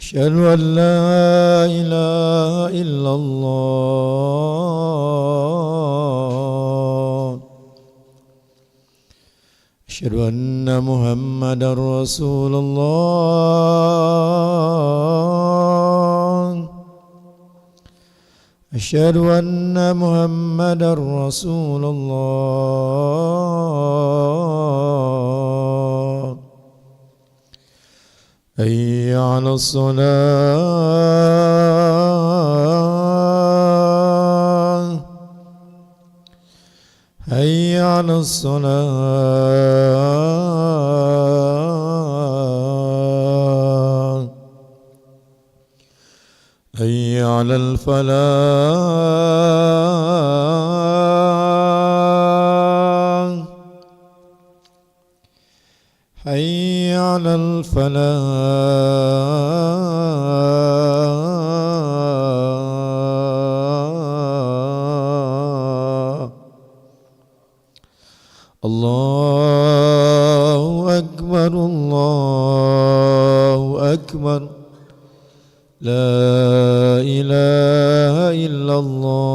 أشهد أن لا إله إلا الله. أشهد أن محمدا رسول الله. أشهد أن محمدا رسول الله. حي على الصلاة. حي على الصلاة. حي على الفلاح. حي على الفلاح. الله أكبر الله أكبر. لا إله إلا الله.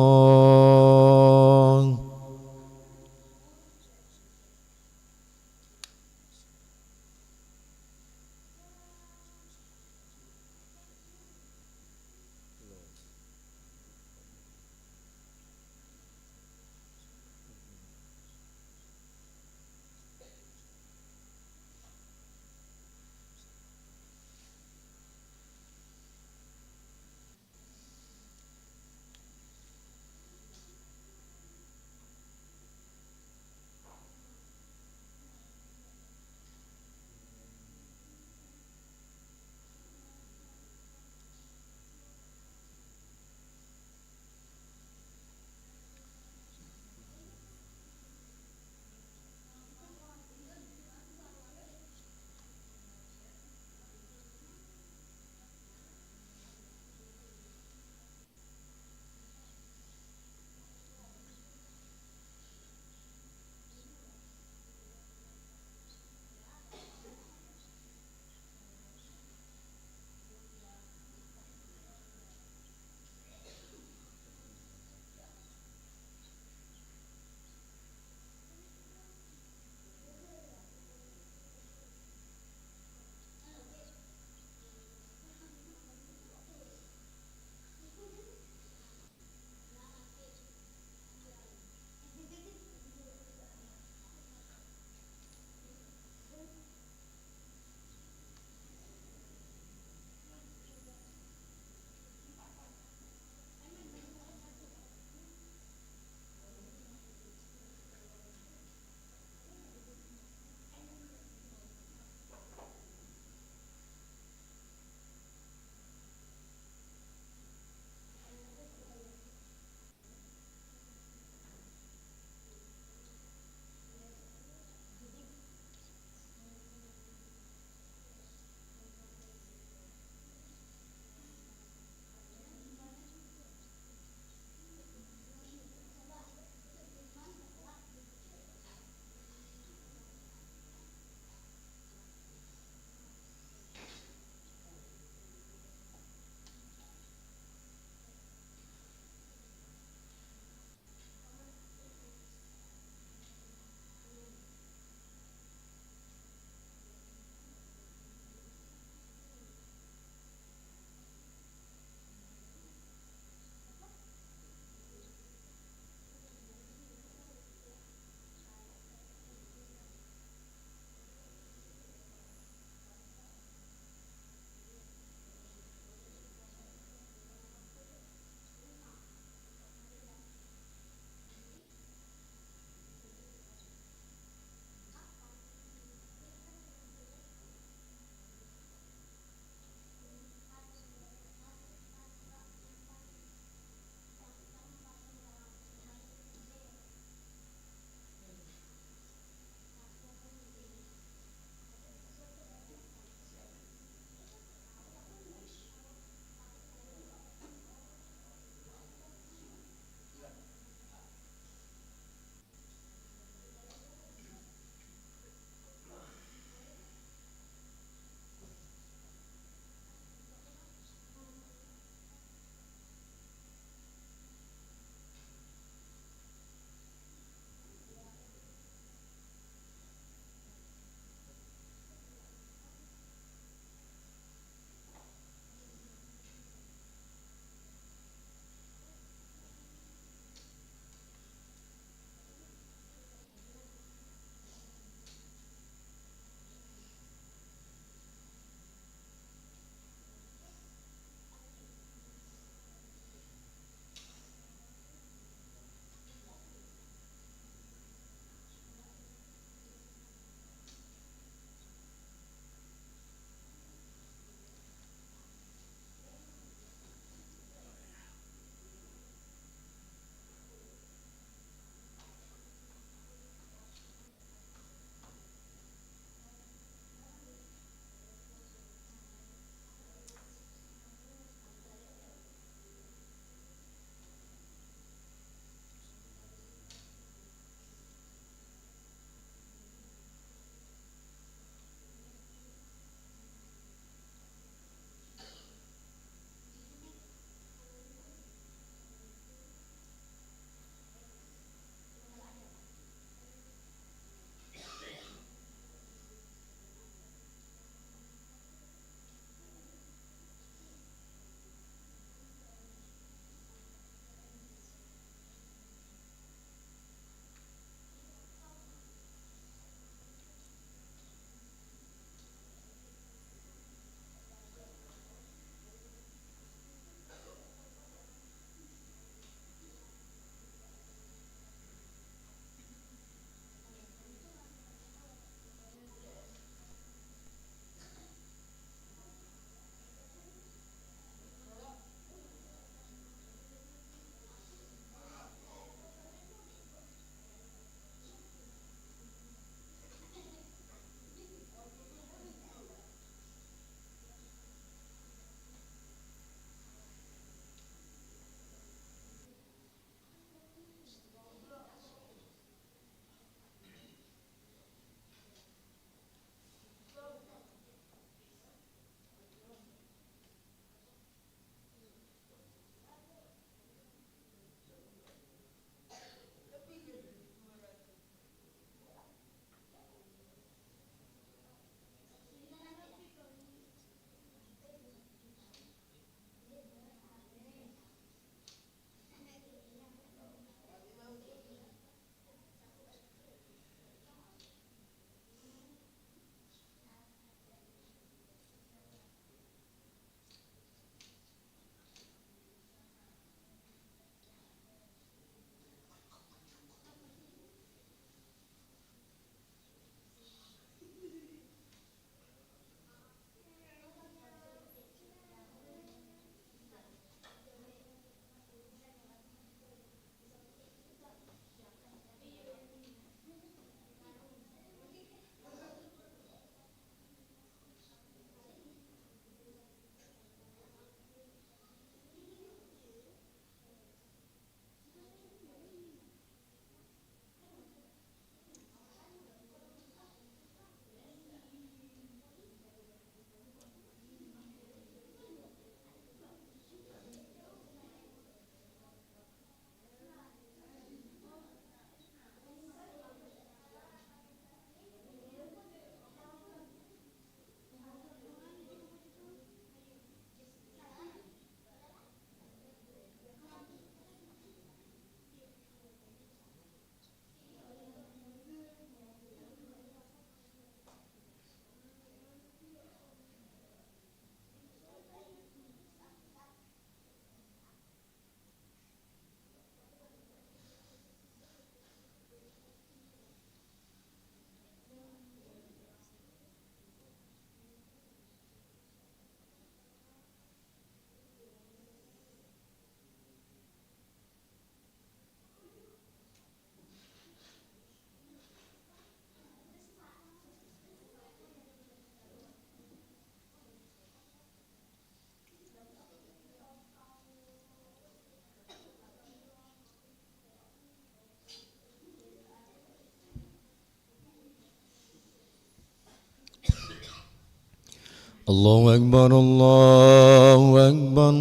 الله أكبر الله أكبر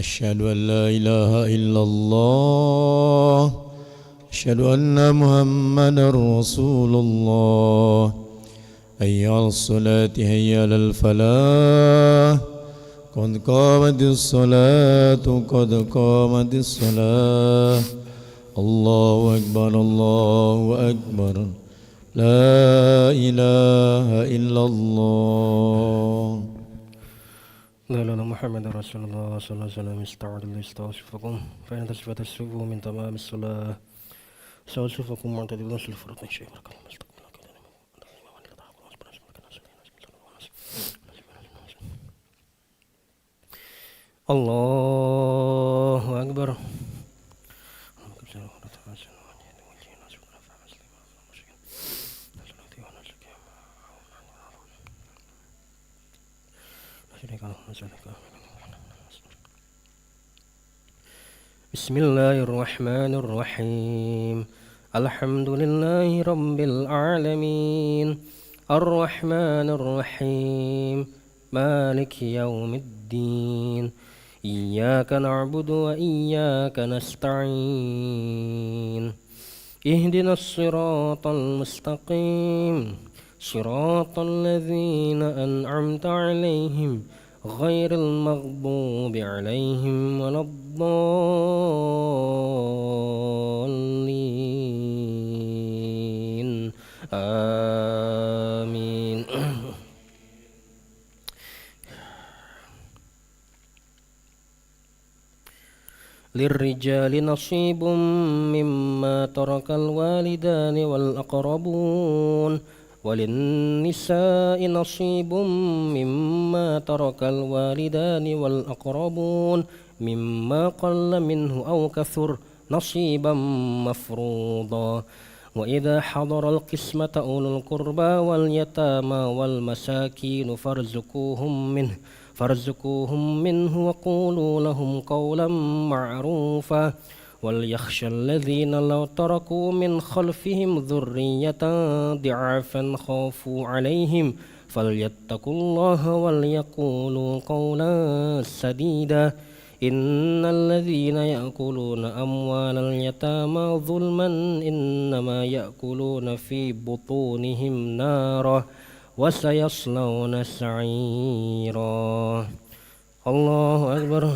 أشهد أن لا إله إلا الله أشهد أن محمدا رسول الله حي على الصلاة حي على الفلاح قد قامت الصلاة قد قامت الصلاة الله أكبر الله أكبر لا إله إلا الله لا إله إلا محمد رسول الله صلى الله عليه وسلم استعد استغفركم فإن تشفت السبو من تمام الصلاة سأصفكم معتدلون في الفرط من شيء الله أكبر بسم الله الرحمن الرحيم الحمد لله رب العالمين الرحمن الرحيم مالك يوم الدين إياك نعبد وإياك نستعين اهدنا الصراط المستقيم صراط الذين أنعمت عليهم غير المغضوب عليهم ولا الضالين آمين للرجال نصيب مما ترك الوالدان والأقربون وللنساء نصيب مما ترك الوالدان والأقربون مما قل منه أو كثر نصيبا مفروضا وإذا حضر القسمة أولو القربى واليتامى والمساكين فارزقوهم منه وقولوا لهم قولا معروفا وليخشى الذين لو تركوا من خلفهم ذرية ضعافا خافوا عليهم فليتقوا الله وليقولوا قولا سديدا إن الذين يأكلون أموال اليتامى ظلما إنما يأكلون في بطونهم نارا وسيصلون سعيرا الله أكبر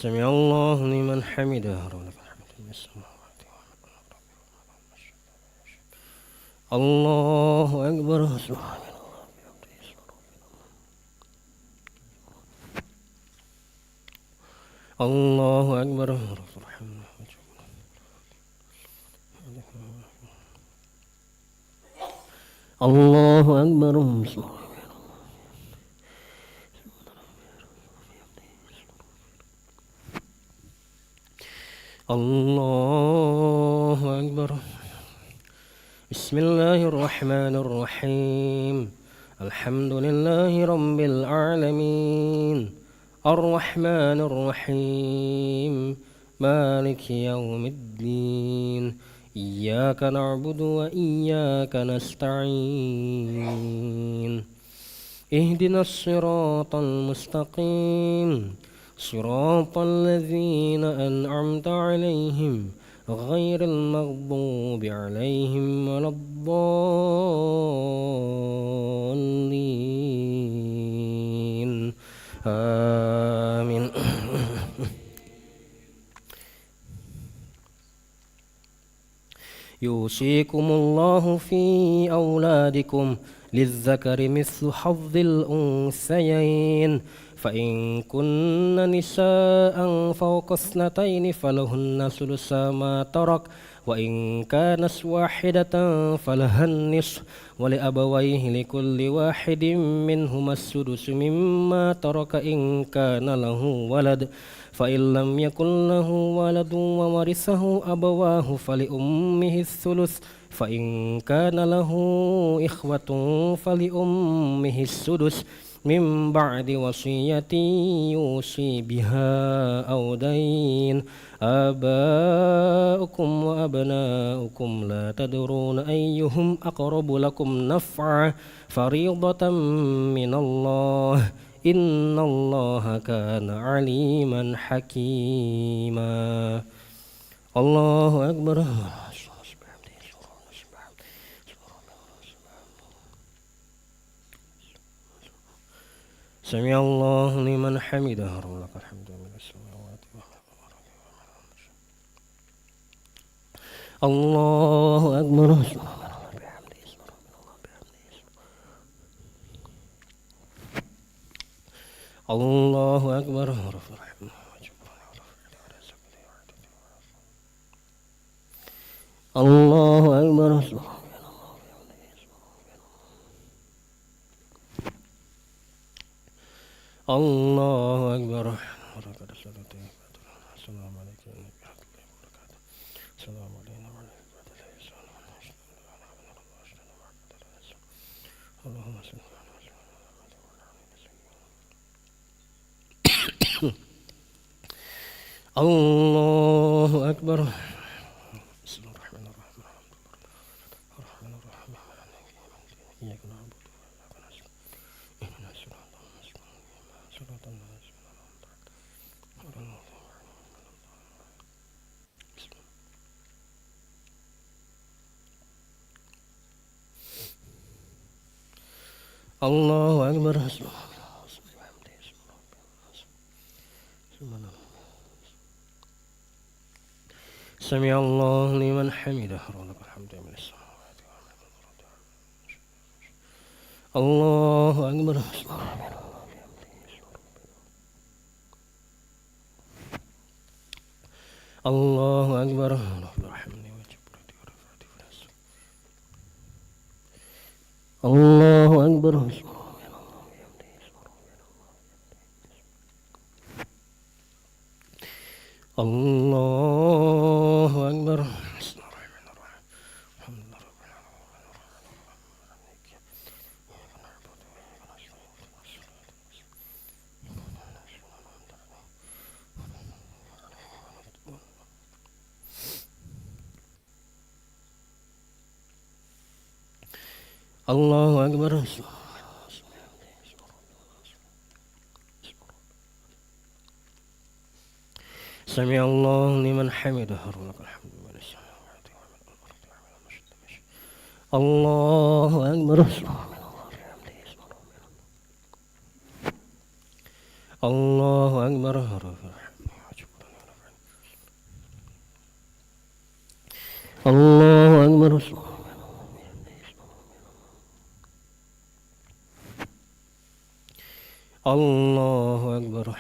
سمع الله لمن حمده الله أكبر الله أكبر الله أكبر الله أكبر بسم الله الرحمن الرحيم الحمد لله رب العالمين الرحمن الرحيم مالك يوم الدين إياك نعبد وإياك نستعين اهدنا الصراط المستقيم صراط الذين أنعمت عليهم غير المغضوب عليهم ولا الضالين آمين يوصيكم الله في أولادكم للذكر مثل حظ الأنثيين فإن كن نساء فوق اثنتين فلهن ثلث ما ترك وإن كانت واحدة فلها النصف ولأبويه لكل واحد منهما السدس مما ترك إن كان له ولد فإن لم يكن له ولد وورثه أبواه فلأمه الثلث فإن كان له إخوة فلأمه السدس من بعد وصية يوصي بها أو دين آباؤكم وأبناؤكم لا تدرون أيهم أقرب لكم نفعا فريضة من الله إن الله كان عليما حكيما. الله أكبر. سمع الله لمن حمده ولك الحمد من السماوات الله أكبر. الله أكبر. الله أكبر. الله أكبر. السلام عليكم ورحمة الله وبركاته. السلام علينا وعلى اللهم صل الله أكبر. بسم الله الرحمن الرحيم. الرحمن الرحيم. إياك نعبد وإياك نستعين. اهدنا الصراط المستقيم صراط الذين أنعمت عليهم. الله أكبر. سمع الله لمن حمده ولك الحمد من السماوات الله أكبر. الله أكبر. الله أكبر. الله أكبر. الله أكبر. سمع الله لمن حمده ولك الحمد من السماوات الله أكبر. الله أكبر. الله أكبر. الله أكبر.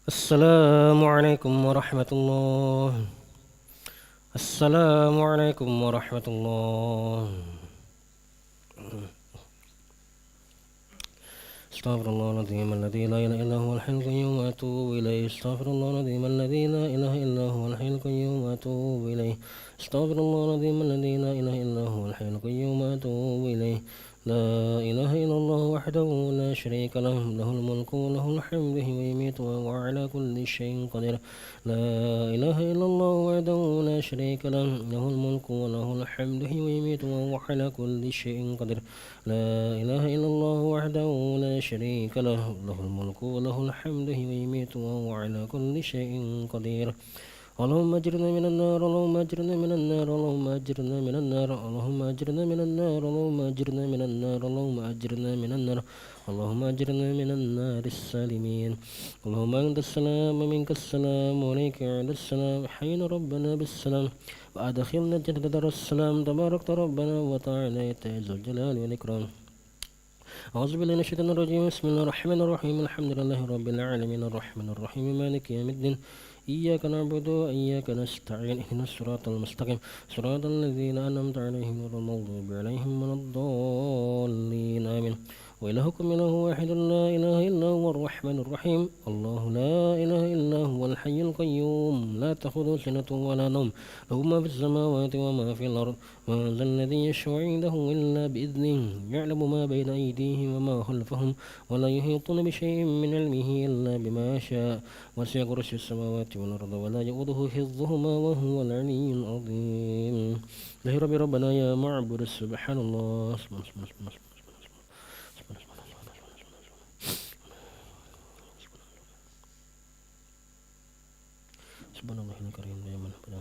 السلام عليكم ورحمة الله. السلام عليكم ورحمة الله. استغفر الله العظيم الذي لا إله إلا هو الحي القيوم وأتوب إليه. استغفر الله العظيم الذي لا إله إلا هو الحي القيوم وأتوب إليه. استغفر الله العظيم الذي لا إله إلا هو الحي القيوم وأتوب إليه. لا إله إلا الله وحده لا شريك له له الملك وله الحمد ويميت وهو على كل شيء قدير. لا إله إلا الله وحده لا شريك له له الملك وله الحمد ويميت وهو على كل شيء قدير. لا إله إلا الله وحده لا شريك له له الملك وله الحمد ويميت وهو على كل شيء قدير. اللهم اجرنا من النار. اللهم اجرنا من النار. اللهم اجرنا من النار. اللهم اجرنا من النار. اللهم اجرنا من النار. اللهم اجرنا من النار. اللهم اجرنا من النار السالمين. اللهم انت السلام ومنك السلام وعليك على السلام. حين ربنا بالسلام وادخلنا الجنة دار السلام. تبارك ربنا وتعالى ذو الجلال والاكرام. أعوذ بالله من الشيطان الرجيم. بسم الله الرحمن الرحيم. الحمد لله رب العالمين الرحمن الرحيم مالك يوم الدين. إياك نعبد وإياك نستعين. اهدنا الصراط المستقيم صراط الذين أنعمت عليهم غير المغضوب عليهم ولا الضالين آمين. وإلهكم إله واحد لا إله إلا هو الرحمن الرحيم. الله لا إله إلا هو الحي القيوم لا تأخذه سنة ولا نوم له ما في السماوات وما في الأرض. من ذا الذي يشفع عنده إلا بإذنه يعلم ما بين أيديهم وما خلفهم ولا يحيطون بشيء من علمه إلا بما شاء. وسع كرسي السماوات والأرض ولا يؤوده حفظهما وهو العلي العظيم. له ربي ربنا يا معبد سبحان الله. سبحان الله الكريم دائما أبدا.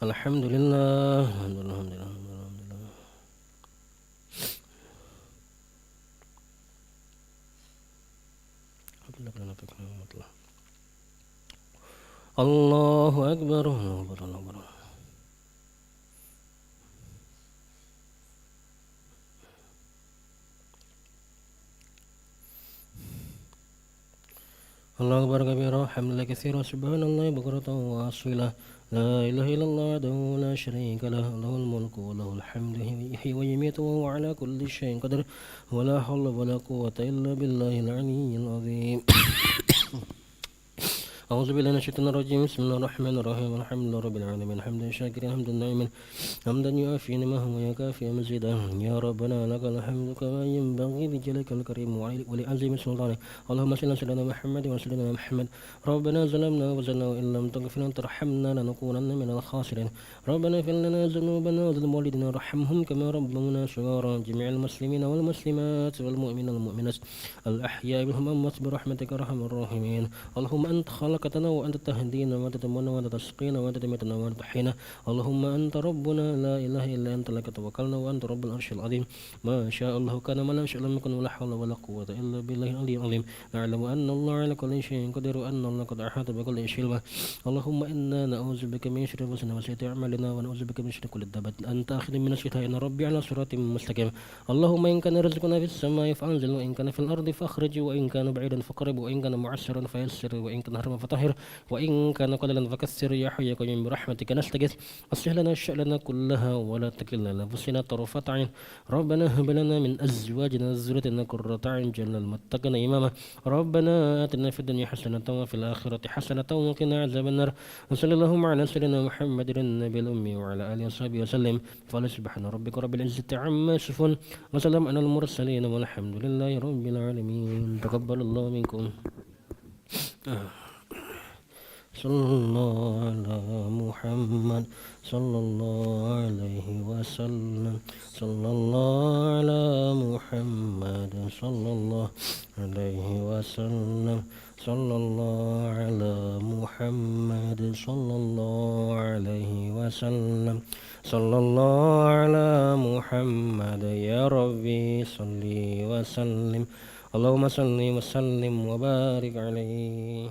الحمد لله الحمد لله الحمد لله الحمد لله. الله أكبر الله أكبر الله أكبر. الله أكبر كبيرا حمد لله كثيرا سبحان الله بكرة وأصيلا. لا إله إلا الله وحده لا شريك له له الملك وله الحمد يحيي ويميت وهو على كل شيء قدير. ولا حول ولا قوة إلا بالله العلي العظيم. أعوذ بالله من الشيطان الرجيم. بسم الله الرحمن الرحيم. الحمد لله رب العالمين حمدا شاكرا حمدا نعيما حمدا يوافي نعمه ويكافئ مزيدا. يا ربنا لك الحمد كما ينبغي لجلالك الكريم ولعظيم سلطانك. اللهم صل على سيدنا محمد وسيدنا محمد. ربنا ظلمنا وزلنا وإن لم تغفر لنا وترحمنا لنكونن من الخاسرين. ربنا اغفر لنا ذنوبنا وذنوب والدينا وارحمهم كما ربونا صغارا. جميع المسلمين والمسلمات والمؤمنين والمؤمنات الأحياء منهم أموات برحمتك أرحم الراحمين. اللهم أنت خلقتنا وأنت تهدينا وأنت تمنى وأنت تسقينا وأنت تميتنا وأنت تحيينا. اللهم أنت ربنا لا إله إلا أنت لك توكلنا وأنت رب العرش العظيم. ما شاء الله كان ما لم يشاء لم يكن ولا حول ولا قوة إلا بالله العلي العظيم. نعلم أن الله على كل شيء قدير وأن الله قد أحاط بكل شيء علما. اللهم إنا نعوذ بك من شر أنفسنا وسيئات أعمالنا ونعوذ بك من شر كل دابة أنت آخذ من نصيحتها إن ربي على صراط مستقيم. اللهم إن كان رزقنا في السماء فأنزل وإن كان في الأرض فأخرج وإن كان بعيدا فقرب وإن كان معسرا فيسر وإن كان حرما فطهر وإن كان قليلا فكثر. يا حي يا قيوم برحمتك نستغيث أصلح لنا شأننا كلها ولا تكلنا لأنفسنا طرفة عين. ربنا هب لنا من أزواجنا وذريتنا قرة أعين واجعلنا للمتقين إماما. ربنا آتنا في الدنيا حسنة وفي الآخرة حسنة وقنا عذاب النار. وصلى اللهم على سيدنا محمد النبي الأمي وعلى آله وصحبه وسلم. فقال سبحان ربك رب العزة عما يصفون وسلام على المرسلين والحمد لله رب العالمين. تقبل الله منكم. صلى الله على محمد صلى الله عليه وسلم. صلى الله على محمد صلى الله عليه وسلم. صلى الله على محمد صلى الله عليه وسلم. صلى الله على محمد يا ربي صلي وسلم. اللهم صل وسلم وبارك عليه.